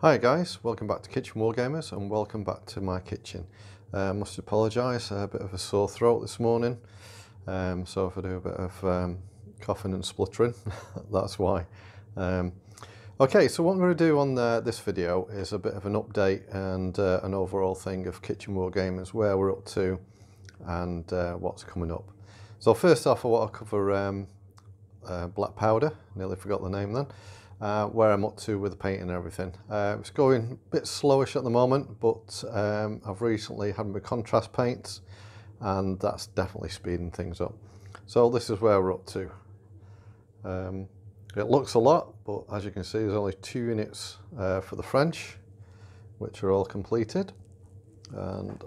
Hi guys, welcome back to Kitchen Wargamers and welcome back to my kitchen. Must apologise, a bit of a sore throat this morning, so if I do a bit of coughing and spluttering, that's why. Okay, so what I'm going to do on this video is a bit of an update and an overall thing of Kitchen Wargamers, where we're up to and what's coming up. So first off I want to cover black powder, nearly forgot the name then. Where I'm up to with the painting and everything. It's going a bit slowish at the moment, but I've recently had my contrast paints and that's definitely speeding things up. So this is where we're up to. It looks a lot, but as you can see there's only 2 units for the French, which are all completed. And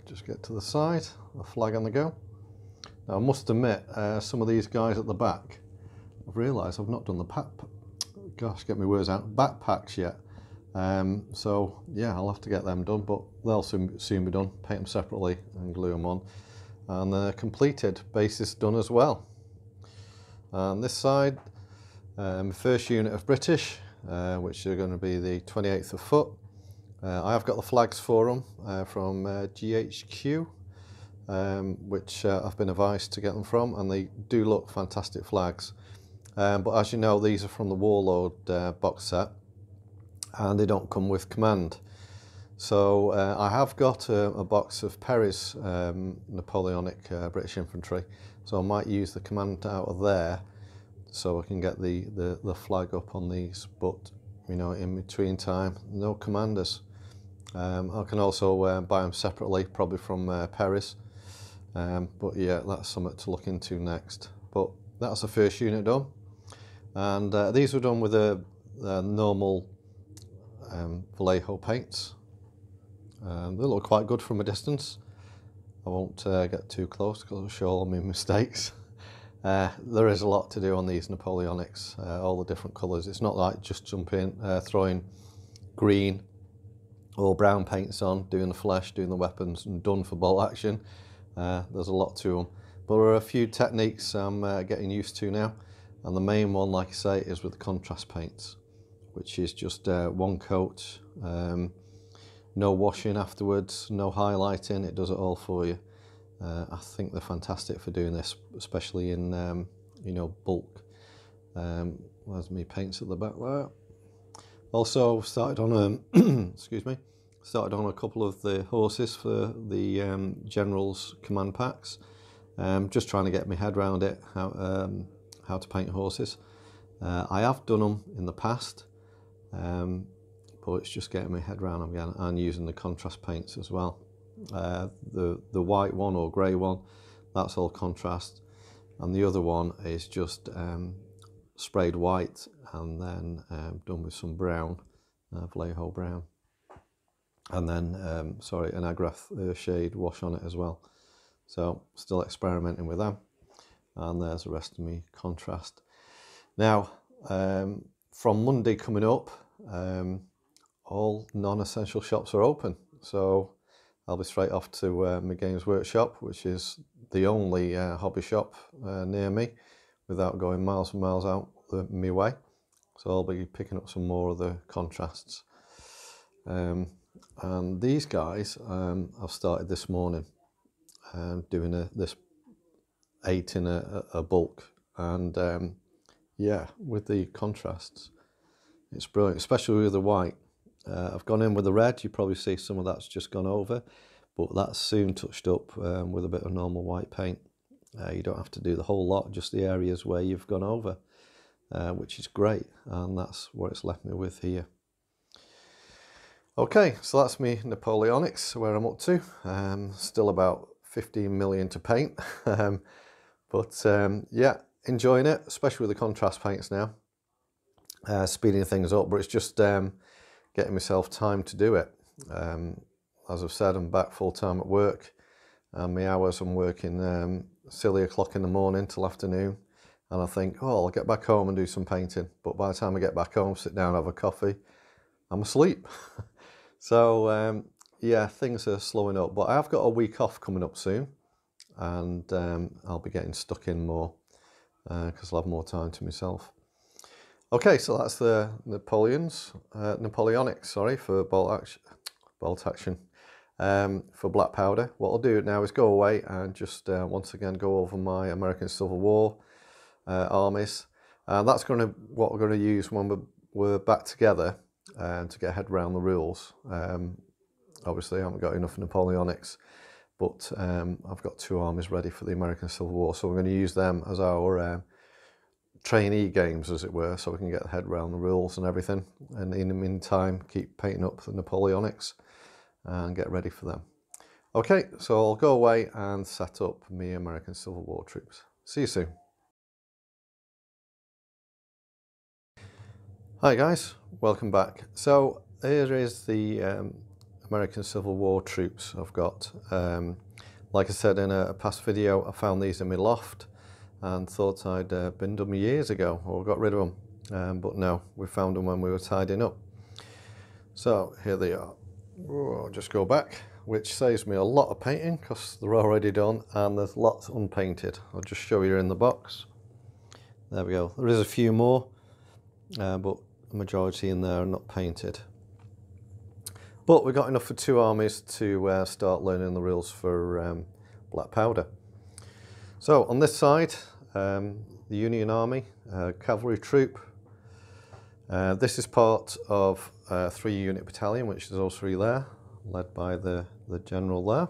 just get to the side, a flag on the go. Now I must admit, some of these guys at the back, I've realised I've not done the backpacks yet. So yeah, I'll have to get them done, but they'll soon be done. Paint them separately and glue them on, and they're completed. Base is done as well. And this side, first unit of British, which are going to be the 28th of foot. I have got the flags for them from GHQ, which I've been advised to get them from, and they do look fantastic flags. But as you know, these are from the Warlord box set and they don't come with command. So I have got a box of Perry's Napoleonic British Infantry, so I might use the command out of there so I can get the flag up on these, but you know, in between time, no commanders. I can also buy them separately, probably from Perry's, but yeah, that's something to look into next. But that's the first unit done. And these were done with a normal Vallejo paints. They look quite good from a distance. I won't get too close because I'll show all my mistakes. There is a lot to do on these Napoleonics, all the different colours. It's not like just jumping, throwing green or brown paints on, doing the flesh, doing the weapons and done for bolt action. There's a lot to them. But there are a few techniques I'm getting used to now. And the main one, like I say, is with the contrast paints, which is just one coat, no washing afterwards, no highlighting. It does it all for you. I think they're fantastic for doing this, especially in you know, bulk. Where's my paints at the back there? Also started on a excuse me, started on a couple of the horses for the generals command packs. Just trying to get my head around it, how to paint horses. I have done them in the past, but it's just getting my head around them again, and using the contrast paints as well. The white one or grey one, that's all contrast, and the other one is just sprayed white and then done with some brown, Vallejo brown, and then sorry, an Agraff shade wash on it as well. So still experimenting with them. And there's the rest of me contrast. Now, from Monday coming up, all non-essential shops are open. So I'll be straight off to my Games Workshop, which is the only hobby shop near me, without going miles and miles out my way. So I'll be picking up some more of the contrasts. And these guys I've started this morning, doing this 8 in a bulk, and yeah, with the contrasts it's brilliant, especially with the white. I've gone in with the red. You probably see some of that's just gone over, but that's soon touched up with a bit of normal white paint. You don't have to do the whole lot, just the areas where you've gone over, which is great, and that's what it's left me with here. Okay, so that's me Napoleonics, where I'm up to. Still about 15 million to paint. But yeah, enjoying it, especially with the contrast paints now. Speeding things up, but it's just getting myself time to do it. As I've said, I'm back full time at work, and my hours I'm working silly o'clock in the morning till afternoon, and I think, oh, I'll get back home and do some painting. But by the time I get back home, sit down, have a coffee, I'm asleep. So yeah, things are slowing up, but I have got a week off coming up soon, and I'll be getting stuck in more because I'll have more time to myself. Okay, so that's the Napoleonics, sorry, for bolt action. For black powder. What I'll do now is go away and just once again go over my American Civil War armies. That's what we're going to use when we're back together to get a head around the rules. Obviously I haven't got enough Napoleonics, but I've got 2 armies ready for the American Civil War, so we're going to use them as our trainee games, as it were, so we can get the head around the rules and everything, and in the meantime keep painting up the Napoleonics and get ready for them. Okay, so I'll go away and set up me American Civil War troops. See you soon. Hi guys, welcome back. So here is the American Civil War troops I've got. Like I said in a past video, I found these in my loft and thought I'd binned them years ago or got rid of them, but no, we found them when we were tidying up. So here they are. I'll just go back, which saves me a lot of painting because they're already done and there's lots unpainted. I'll just show you in the box. There we go. There is a few more, but the majority in there are not painted. But we've got enough for 2 armies to start learning the rules for black powder. So on this side, the Union Army, cavalry troop. This is part of a 3-unit battalion, which is those 3 there, led by the general there.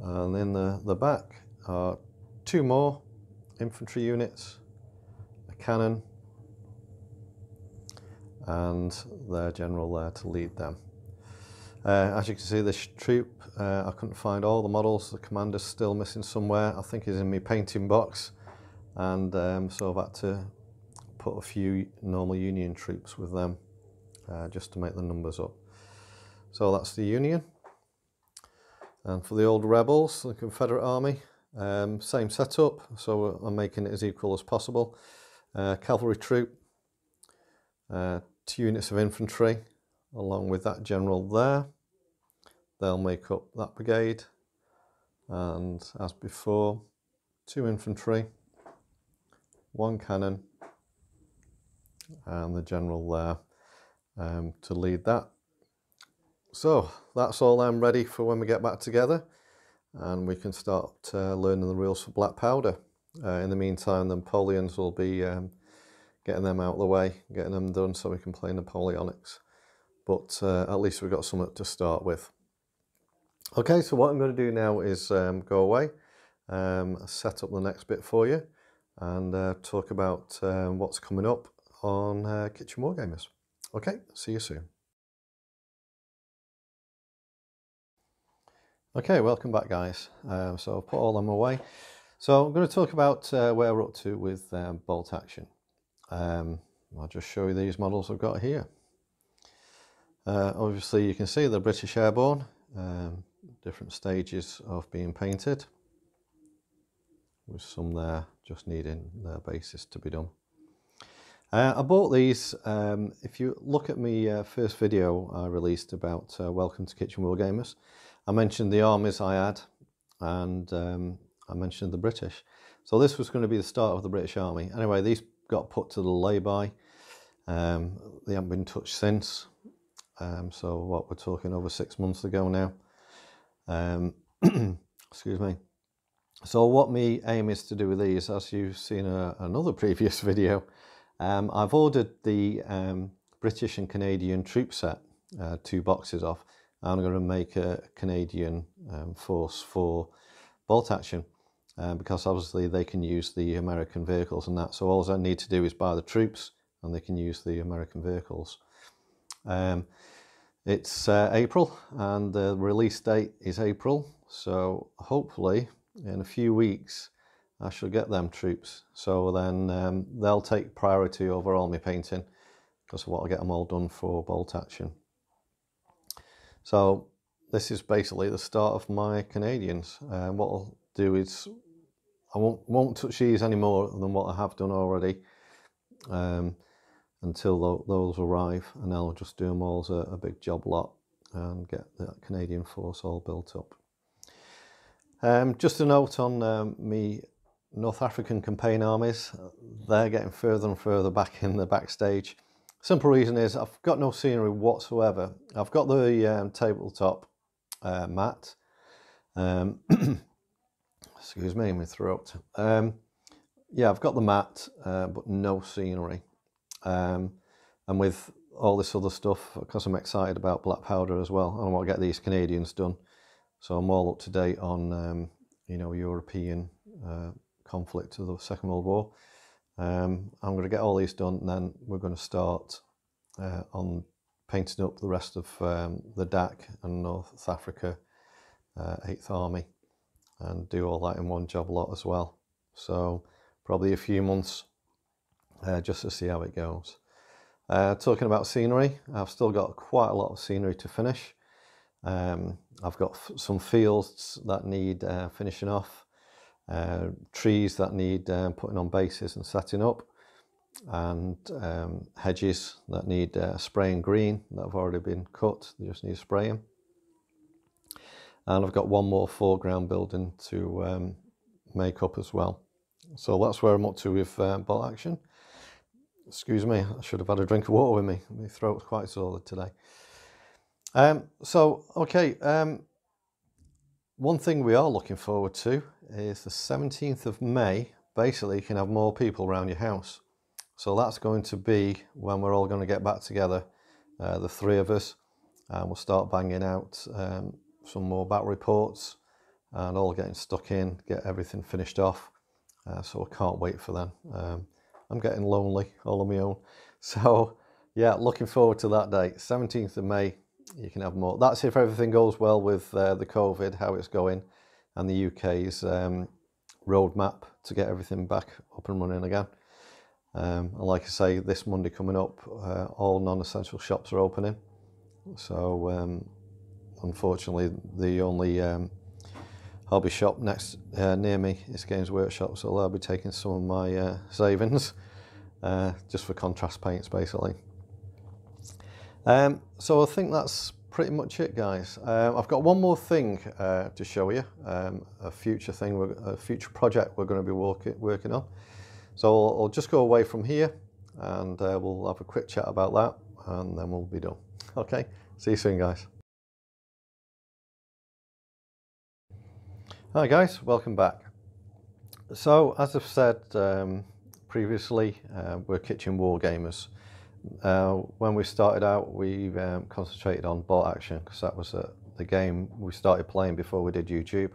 And in the back are 2 more infantry units, a cannon, and their general there to lead them. As you can see, this troop, I couldn't find all the models. The commander's still missing somewhere. I think he's in my painting box, and so I've had to put a few normal Union troops with them just to make the numbers up. So that's the Union. And for the old rebels, the Confederate Army, same setup, so I'm making it as equal as possible. Cavalry troop, 2 units of infantry, along with that general there. They'll make up that brigade, and as before, 2 infantry, 1 cannon, and the general there to lead that. So that's all I'm ready for when we get back together, and we can start learning the rules for black powder. In the meantime, the Napoleons will be getting them out of the way, getting them done so we can play Napoleonics. But at least we've got something to start with. Okay, so what I'm going to do now is go away, set up the next bit for you, and talk about what's coming up on Kitchen Wargamers. Okay, see you soon. Okay, welcome back guys. So I've put all them away. So I'm going to talk about where we're up to with bolt action. I'll just show you these models I've got here. Obviously you can see the British Airborne, different stages of being painted, with some there just needing their bases to be done. I bought these, if you look at my first video I released about Welcome to Kitchen Wargamers, I mentioned the armies I had, and I mentioned the British. So this was going to be the start of the British Army. Anyway, these got put to the lay-by. They haven't been touched since. So what, we're talking over 6 months ago now. Excuse me. So what my aim is to do with these, as you've seen another previous video, I've ordered the British and Canadian troop set, 2 boxes of. I'm going to make a Canadian force for bolt action, because obviously they can use the American vehicles and that. So all I need to do is buy the troops and they can use the American vehicles. It's April and the release date is April, so hopefully in a few weeks I shall get them troops. So then they'll take priority over all my painting, because I want to get them all done for bolt action. So this is basically the start of my Canadians. What I'll do is I won't touch these any more than what I have done already until those arrive, and I'll just do them all as a big job lot and get that Canadian force all built up. Just a note on me North African campaign armies, they're getting further and further back in the backstage. Simple reason is I've got no scenery whatsoever. I've got the tabletop mat. Excuse me, my throat. Yeah, I've got the mat, but no scenery. And with all this other stuff, because I'm excited about Black Powder as well, and I want to get these Canadians done. So I'm all up to date on, you know, European conflict of the Second World War. I'm going to get all these done, and then we're going to start on painting up the rest of the DAC and North Africa 8th Army, and do all that in one job lot as well. So probably a few months just to see how it goes. Talking about scenery, I've still got quite a lot of scenery to finish. I've got some fields that need finishing off, trees that need putting on bases and setting up, and hedges that need spraying green that have already been cut, they just need spraying. And I've got one more foreground building to make up as well. So that's where I'm up to with bolt action. Excuse me, I should have had a drink of water with me. My throat's quite sore today. One thing we are looking forward to is the 17th of May. Basically, you can have more people around your house. So that's going to be when we're all going to get back together, the three of us, and we'll start banging out some more battle reports and all getting stuck in, get everything finished off. So I can't wait for them. I'm getting lonely all on my own. So yeah, looking forward to that date, 17th of May. You can have more. That's if everything goes well with the COVID, how it's going, and the UK's roadmap to get everything back up and running again. And like I say, this Monday coming up, all non-essential shops are opening. So unfortunately, the only hobby shop next near me is Games Workshop, so they'll be taking some of my savings just for contrast paints, basically. So I think that's pretty much it, guys. I've got one more thing to show you, a future thing, a future project we're going to be working on. So I'll just go away from here, and we'll have a quick chat about that, and then we'll be done. Okay, see you soon, guys. Hi guys, welcome back. So as I've said previously, we're kitchen wargamers. When we started out, we concentrated on bolt action because that was the game we started playing before we did YouTube,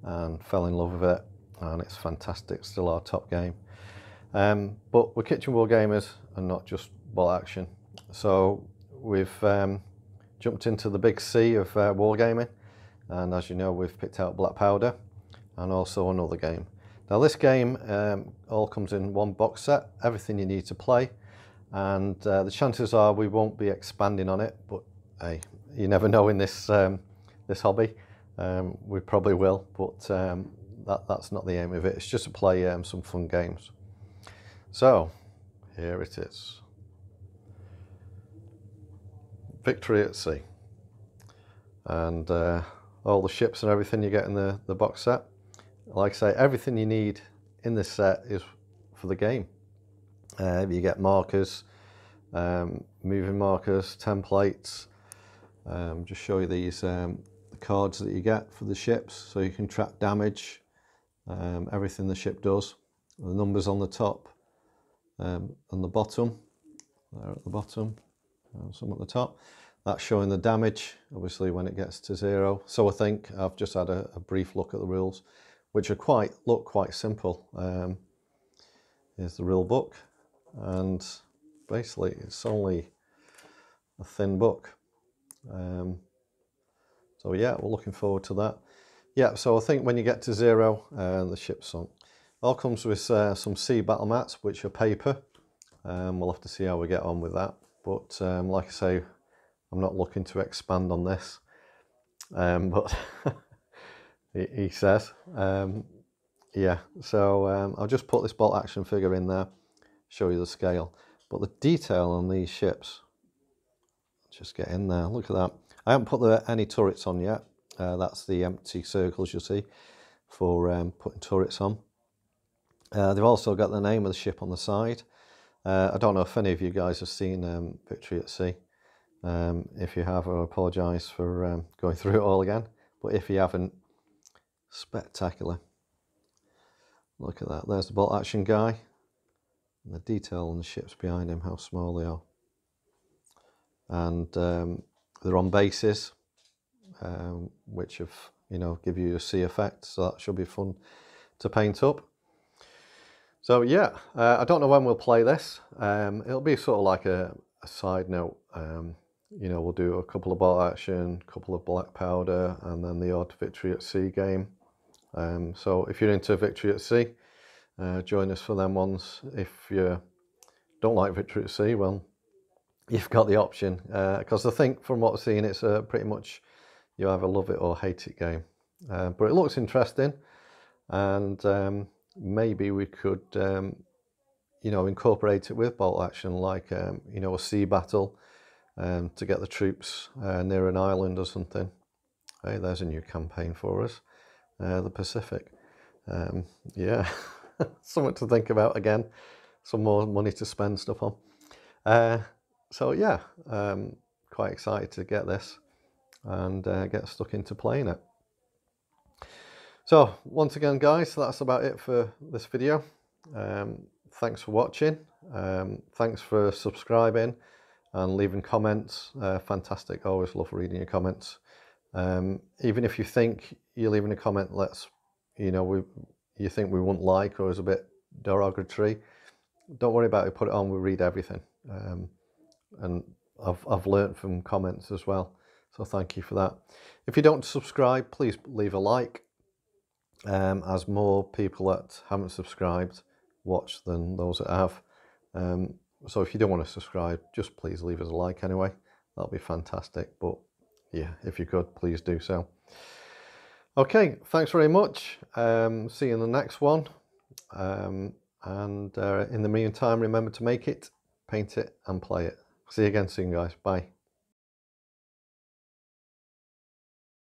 and fell in love with it, and it's fantastic, still our top game. But we're kitchen wargamers and not just bolt action. So we've jumped into the big sea of wargaming. And as you know, we've picked out Black Powder and also another game. Now this game all comes in one box set, everything you need to play, and the chances are we won't be expanding on it, but hey, you never know in this this hobby. We probably will, but that's not the aim of it. It's just to play some fun games. So here it is. Victory at Sea. And all the ships and everything you get in the box set. Like I say, everything you need in this set is for the game. You get markers, moving markers, templates. Just show you these the cards that you get for the ships, so you can track damage, everything the ship does. The numbers on the top and the bottom, there at the bottom, some at the top. That's showing the damage, obviously, when it gets to 0. So I think I've just had a brief look at the rules, which are look quite simple. Here's the rule book, and basically it's only a thin book. So yeah, we're looking forward to that. Yeah, so I think when you get to 0, the ship's sunk. All comes with some sea battle mats, which are paper. We'll have to see how we get on with that. But like I say, I'm not looking to expand on this, but he says, yeah, so I'll just put this bolt action figure in there, show you the scale, but the detail on these ships, just get in there, look at that. I haven't put any turrets on yet. That's the empty circles you'll see for putting turrets on. They've also got the name of the ship on the side. I don't know if any of you guys have seen Victory at Sea. If you have, I apologise for going through it all again. But if you haven't, spectacular. Look at that. There's the bolt action guy. And the detail on the ships behind him, how small they are. And they're on bases, which have, give you a sea effect. So that should be fun to paint up. So yeah, I don't know when we'll play this. It'll be sort of like a side note. We'll do a couple of bolt action, a couple of black powder, and then the odd Victory at Sea game. So if you're into Victory at Sea, join us for them ones. If you don't like Victory at Sea, well, you've got the option. Because I think from what I've seen, it's pretty much you either love it or hate it game. But it looks interesting, and maybe we could, incorporate it with bolt action, like, a sea battle, to get the troops near an island or something. Hey, there's a new campaign for us, the Pacific. Yeah, something to think about again. Some more money to spend stuff on. So yeah, quite excited to get this and get stuck into playing it. So once again, guys, that's about it for this video. Thanks for watching. Thanks for subscribing and leaving comments. Fantastic. I always love reading your comments. Even if you think you're leaving a comment you think we wouldn't like or is a bit derogatory, don't worry about it. Put it on. We read everything. And I've learnt from comments as well. So thank you for that. If you don't subscribe, please leave a like. As more people that haven't subscribed watch than those that have. So if you don't want to subscribe, just please leave us a like anyway. That'll be fantastic. But yeah, if you could, please do so. Okay, thanks very much. See you in the next one. And in the meantime, remember to make it, paint it, and play it. See you again soon, guys. Bye.